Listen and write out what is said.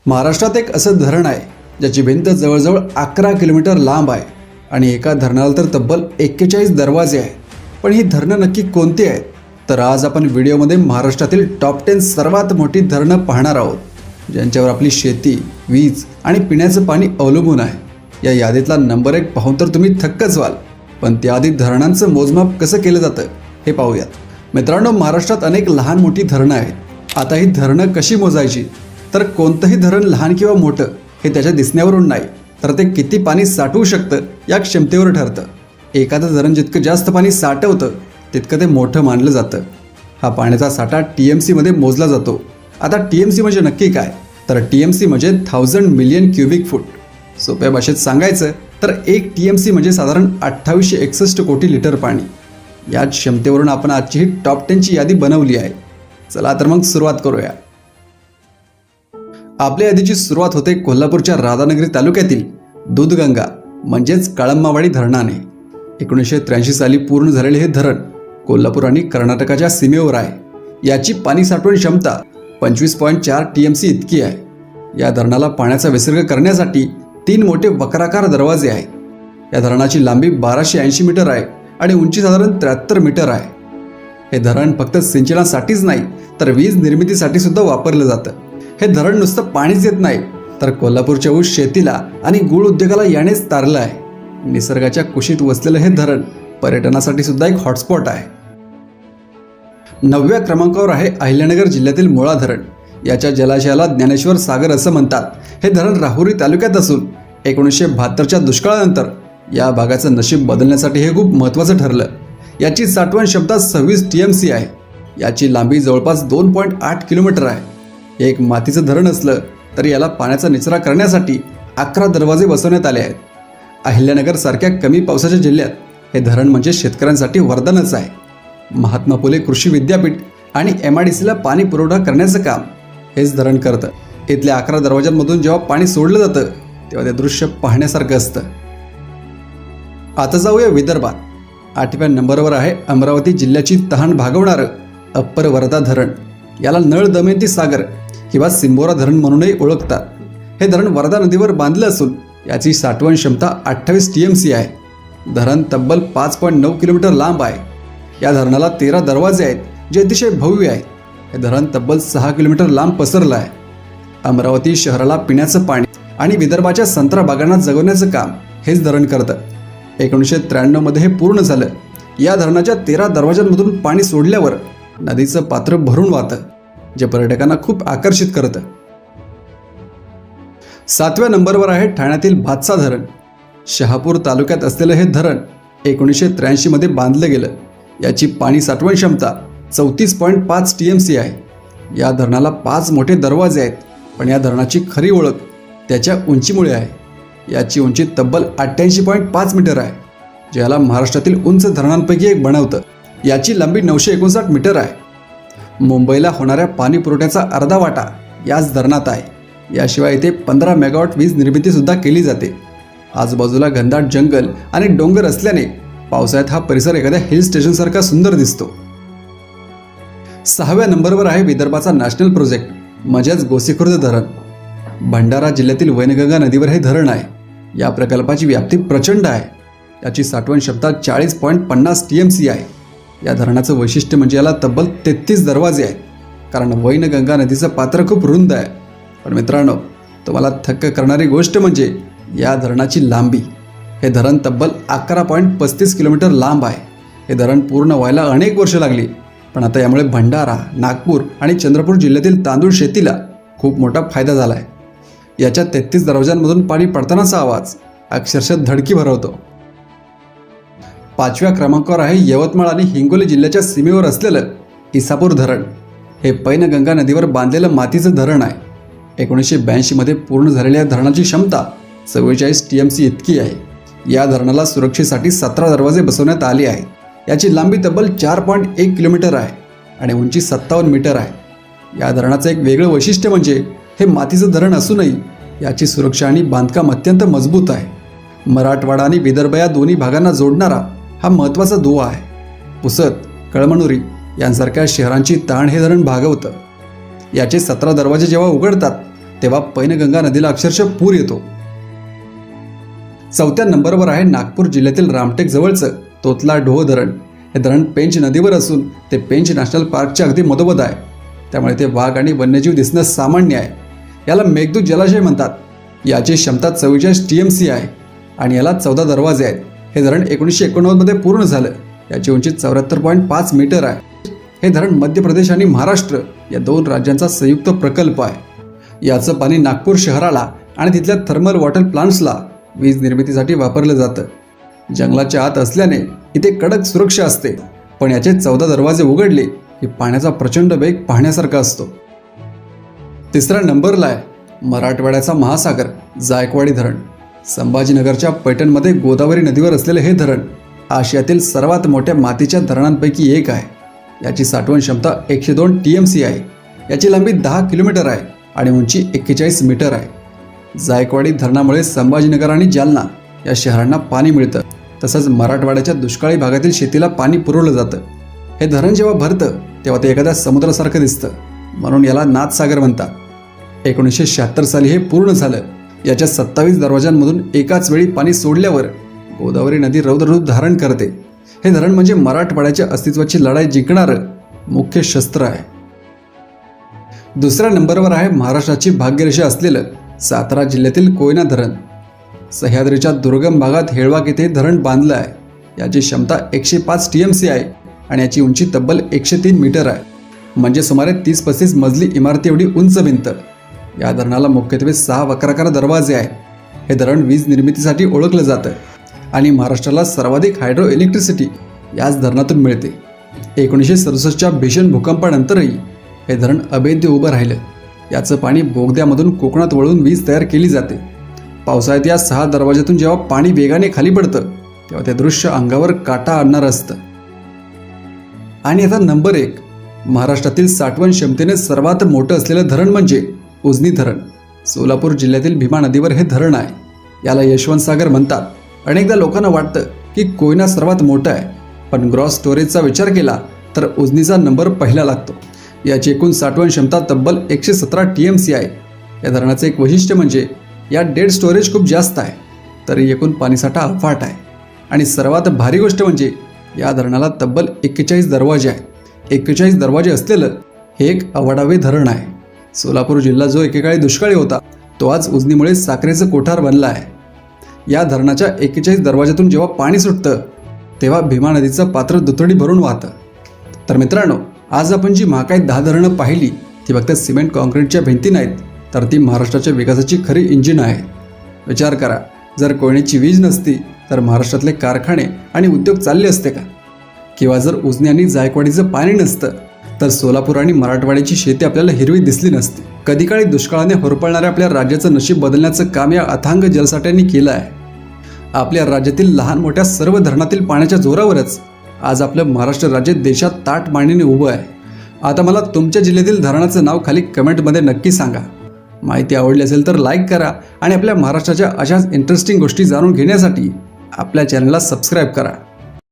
महाराष्ट्रात एक असं धरण आहे ज्याची भिंत जवळजवळ 11 किलोमीटर लांब आहे आणि एका धरणाला तर तब्बल 41 दरवाजे आहेत. पण ही धरणं नक्की कोणती आहेत? तर आज आपण व्हिडिओमध्ये महाराष्ट्रातील टॉप 10 सर्वात मोठी धरणं पाहणार आहोत, ज्यांच्यावर आपली शेती, वीज आणि पिण्याचं पाणी अवलंबून आहे. या यादीतला नंबर 1 पाहून तर तुम्ही थक्कच व्हाल. पण त्याआधी धरणांचं मोजमाप कसं केलं जातं हे पाहूयात. मित्रांनो, महाराष्ट्रात अनेक लहान मोठी धरणं आहेत. आता ही धरणं कशी मोजायची? तर कोणतंही धरण लहान किंवा मोठं हे त्याच्या दिसण्यावरून नाही, तर ते किती पाणी साठवू शकतं या क्षमतेवर ठरतं. एखादं धरण जितकं जास्त पाणी साठवतं तितकं ते मोठं मानलं जातं. हा पाण्याचा साठा TMC मध्ये मोजला जातो. आता TMC म्हणजे नक्की काय? तर TMC म्हणजे 1000 मिलियन क्युबिक फूट. सोप्या भाषेत सांगायचं तर 1 TMC म्हणजे साधारण 2861 कोटी लिटर पाणी. या क्षमतेवरून आपण आजची ही टॉप 10 ची यादी बनवली आहे. चला तर मग सुरुवात करूया. आपल्या यादीची सुरुवात होते कोल्हापूरच्या राधानगरी तालुक्यातील दूधगंगा म्हणजेच कळंबावाडी धरणाने. 1983 साली पूर्ण झालेले हे धरण कोल्हापूर आणि कर्नाटकाच्या सीमेवर आहे. याची पाणी साठवण क्षमता 25.4 TMC इतकी आहे. या धरणाला पाण्याचा विसर्ग करण्यासाठी 3 मोठे वक्राकार दरवाजे आहेत. या धरणाची लांबी 1280 मीटर आहे आणि उंची साधारण 73 मीटर आहे. हे धरण फक्त सिंचनासाठीच नाही तर वीज निर्मितीसाठी सुद्धा वापरलं जातं. हे धरण नुसतं पाणीच देत नाही तर कोल्हापूरच्या ऊस शेतीला आणि गूळ उद्योगाला यानेच तारलं आहे. निसर्गाच्या कुशीत वसलेलं हे धरण पर्यटनासाठी सुद्धा एक हॉटस्पॉट आहे. 9व्या क्रमांकावर आहे अहिल्यानगर जिल्ह्यातील मुळा धरण. याच्या जलाशयाला ज्ञानेश्वर सागर असं म्हणतात. हे धरण राहुरी तालुक्यात असून 1972च्या दुष्काळानंतर या भागाचं नशीब बदलण्यासाठी हे खूप महत्त्वाचं ठरलं. याची साठवण क्षमता 26 TMC आहे. याची लांबी जवळपास 2.8 किलोमीटर आहे. हे एक मातीचं धरण असलं तरी याला पाण्याचा निचरा करण्यासाठी 11 दरवाजे बसवण्यात आले आहेत. अहिल्यानगर सारख्या कमी पावसाच्या जिल्ह्यात हे धरण म्हणजे शेतकऱ्यांसाठी वरदानच आहे. महात्मा फुले कृषी विद्यापीठ आणि MIDCला पाणी पुरवठा करण्याचं काम हेच धरण करतं. इथल्या 11 दरवाजांमधून जेव्हा पाणी सोडलं जातं तेव्हा ते दृश्य पाहण्यासारखं असतं. आता जाऊया विदर्भात. 8व्या नंबरवर आहे अमरावती जिल्ह्याची तहान भागवणारं अप्पर वर्धा धरण. याला नळ दमयंती सागर किंवा सिंबोरा धरण म्हणूनही ओळखतात. हे धरण वर्धा नदीवर बांधलं असून याची साठवण क्षमता 28 TMC आहे. धरण तब्बल 5.9 किलोमीटर लांब आहे. या धरणाला 13 दरवाजे आहेत जे अतिशय भव्य आहेत. हे धरण तब्बल 6 किलोमीटर लांब पसरलं आहे. अमरावती शहराला पिण्याचं पाणी आणि विदर्भाच्या संत्रा बागांना जगवण्याचं काम हेच धरण करतं. 1993 मध्ये हे पूर्ण झालं. या धरणाच्या 13 दरवाजांमधून पाणी सोडल्यावर नदीचं पात्र भरून वाहतं, जे पर्यटकांना खूप आकर्षित करतं. 7व्या नंबरवर आहे ठाण्यातील भातसा धरण. शहापूर तालुक्यात असलेलं हे धरण 1983 मध्ये बांधलं गेलं. याची पाणी साठवण क्षमता 34.5 TMC आहे. या धरणाला 5 मोठे दरवाजे आहेत. पण या धरणाची खरी ओळख त्याच्या उंचीमुळे आहे. याची उंची तब्बल 88.5 मीटर आहे, जे याला महाराष्ट्रातील उंच धरणांपैकी एक बनवतं. याची लांबी 959 मीटर आहे. मुंबईला होणाऱ्या पाणी पुरवठ्याचा अर्धा वाटा याच धरणात आहे. याशिवाय इथे 15 मेगावॉट वीज निर्मिती सुद्धा केली जाते. आजूबाजूला घनदाट जंगल आणि डोंगर असल्याने पावसाळ्यात हा परिसर एखाद्या हिल स्टेशनसारखा सुंदर दिसतो. 6व्या नंबरवर आहे विदर्भाचा नॅशनल प्रोजेक्ट म्हणजेच गोसीखुर्द धरण. भंडारा जिल्ह्यातील वैनगंगा नदीवर हे धरण आहे. या प्रकल्पाची व्याप्ती प्रचंड आहे. याची साठवण क्षमता 40.50 TMC आहे. या धरणाचं वैशिष्ट्य म्हणजे याला तब्बल 33 दरवाजे आहेत, कारण वैनगंगा नदीचं पात्र खूप रुंद आहे. पण मित्रांनो, तुम्हाला थक्क करणारी गोष्ट म्हणजे या धरणाची लांबी. हे धरण तब्बल 11.35 किलोमीटर लांब आहे. हे धरण पूर्ण व्हायला अनेक वर्ष लागली, पण आता यामुळे भंडारा, नागपूर आणि चंद्रपूर जिल्ह्यातील तांदूळ शेतीला खूप मोठा फायदा झाला आहे. याच्या 33 दरवाजांमधून पाणी पडतानाचा आवाज अक्षरशः धडकी भरवतो. 5व्या क्रमांकावर आहे यवतमाळ आणि हिंगोली जिल्ह्याच्या सीमेवर असलेलं इसापूर धरण. हे पैनगंगा नदीवर बांधलेलं मातीचं धरण आहे. 1982 मध्ये पूर्ण झालेल्या धरणाची क्षमता 44 TMC इतकी आहे. या धरणाला सुरक्षेसाठी 17 दरवाजे बसवण्यात आले आहेत. याची लांबी तब्बल 4.1 किलोमीटर आहे आणि उंची 57 मीटर आहे. या धरणाचं एक वेगळं वैशिष्ट्य म्हणजे हे मातीचं धरण असूनही याची सुरक्षा आणि बांधकाम अत्यंत मजबूत आहे. मराठवाडा आणि विदर्भ या दोन्ही भागांना जोडणारा हा महत्त्वाचा दुवा आहे. पुसद, कळमनुरी यांसारख्या शहरांची ताण हे धरण भागवतं. याचे 17 दरवाजे जेव्हा उघडतात तेव्हा पैनगंगा नदीला अक्षरशः पूर येतो. चौथ्या नंबरवर आहे नागपूर जिल्ह्यातील रामटेक जवळचं तोतला ढोह धरण. हे धरण पेंच नदीवर असून ते पेंच नॅशनल पार्कच्या अगदी मधोमध आहे. त्यामुळे ते वाघ आणि वन्यजीव दिसणं सामान्य आहे. याला मेघदूत जलाशय म्हणतात. याची क्षमता 44 TMC आहे आणि याला 14 दरवाजे आहेत. हे धरण 1989 मध्ये पूर्ण झालं. याची उंची 74.5 मीटर आहे. हे धरण मध्य प्रदेश आणि महाराष्ट्र या 2 राज्यांचा संयुक्त प्रकल्प आहे. याचं पाणी नागपूर शहराला आणि तिथल्या थर्मल वॉटर प्लांट्सला वीज निर्मितीसाठी वापरलं जातं. जंगलाच्या आत असल्याने इथे कडक सुरक्षा असते, पण याचे 14 दरवाजे उघडले की पाण्याचा प्रचंड वेग पाहण्यासारखा असतो. तिसऱ्या नंबरला आहे मराठवाड्याचा महासागर जायकवाडी धरण. संभाजीनगरच्या पैठणमध्ये गोदावरी नदीवर असलेले हे धरण आशियातील सर्वात मोठ्या मातीच्या धरणांपैकी एक आहे. याची साठवण क्षमता 102 TMC आहे. याची लांबी 10 किलोमीटर आहे आणि उंची 41 मीटर आहे. जायकवाडी धरणामुळे संभाजीनगर आणि जालना या शहरांना पाणी मिळतं. तसंच मराठवाड्याच्या दुष्काळी भागातील शेतीला पाणी पुरवलं जातं. हे धरण जेव्हा भरतं तेव्हा ते एखाद्या समुद्रासारखं दिसतं, म्हणून याला नाथसागर म्हणतात. 1976 साली हे पूर्ण झालं. याच्या 27 दरवाजांमधून एकाच वेळी पाणी सोडल्यावर गोदावरी नदी रौद्ररूप धारण करते. हे धरण म्हणजे मराठवाड्याच्या अस्तित्वाची लढाई जिंकणारं मुख्य शस्त्र आहे. दुसऱ्या नंबरवर आहे महाराष्ट्राची भाग्यरेषा असलेलं सातारा जिल्ह्यातील कोयना धरण. सह्याद्रीच्या दुर्गम भागात हेळवाक येथे धरण बांधलं आहे. याची क्षमता 105 TMC आहे आणि याची उंची तब्बल 103 मीटर आहे, म्हणजे सुमारे 30-35 मजली इमारती एवढी उंच भिंत. या धरणाला मुख्यत्वे 6 वक्राकार दरवाजे आहेत. हे धरण वीज निर्मितीसाठी ओळखलं जातं आणि महाराष्ट्राला सर्वाधिक हायड्रो इलेक्ट्रिसिटी याच धरणातून मिळते. 1967च्या भीषण भूकंपानंतरही हे धरण अभेद्य उभं राहिलं. याचं पाणी बोगद्यामधून कोकणात वळून वीज तयार केली जाते. पावसाळ्यात या 6 दरवाज्यातून जेव्हा पाणी वेगाने खाली पडतं तेव्हा ते दृश्य अंगावर काटा आणणारं असतं. आणि आता नंबर 1, महाराष्ट्रातील साठवण क्षमतेने सर्वात मोठं असलेलं धरण म्हणजे उजनी धरण. सोलापूर जिल्ह्यातील भीमा नदीवर हे धरण आहे. याला यशवंत सागर म्हणतात. अनेकदा लोकांना वाटतं की कोयना सर्वात मोठा आहे, पण ग्रॉस स्टोरेजचा विचार केला तर उजनीचा नंबर पहिला लागतो. याची एकूण साठवण क्षमता तब्बल 117 TMC आहे. या धरणाचं एक वैशिष्ट्य म्हणजे यात डेड स्टोरेज खूप जास्त आहे, तरी एकूण पाणीसाठा अफाट आहे. आणि सर्वात भारी गोष्ट म्हणजे या धरणाला तब्बल 41 दरवाजे आहेत. 41 दरवाजे असलेलं हे एक अवाढव्य धरण आहे. सोलापूर जिल्हा जो एकेकाळी दुष्काळी होता तो आज उजनीमुळे साखरेचं कोठार बनला आहे. या धरणाच्या 41 दरवाज्यातून जेव्हा पाणी सुटतं तेव्हा भीमा नदीचं पात्र दुथडी भरून वाहतं. तर मित्रांनो, आज आपण जी महाकाय 10 धरणं पाहिली ती फक्त सिमेंट कॉन्क्रीटच्या भिंती नाहीत, तर ती महाराष्ट्राच्या विकासाची खरी इंजिन आहे. विचार करा, जर कोयनेची वीज नसती तर महाराष्ट्रातले कारखाने आणि उद्योग चालले असते का? किंवा जर उजनी आणि जायकवाडीचं पाणी नसतं तर सोलापूर आणि मराठवाड्याची शेती आपल्याला हिरवी दिसली नसती. कधी काळी दुष्काळाने होरपळणाऱ्या आपल्या राज्याचं नशीब बदलण्याचं काम या अथांग जलसाठ्यांनी केलं आहे. आपल्या राज्यातील लहान मोठ्या सर्व धरणातील पाण्याच्या जोरावरच आज आपलं महाराष्ट्र राज्य देशात ताठ मांडीने उभं आहे. आता मला तुमच्या जिल्ह्यातील धरणाचं नाव खाली कमेंटमध्ये नक्की सांगा. माहिती आवडली असेल तर लाईक करा आणि आपल्या महाराष्ट्राच्या अशाच इंटरेस्टिंग गोष्टी जाणून घेण्यासाठी आपल्या चॅनलला सबस्क्राईब करा.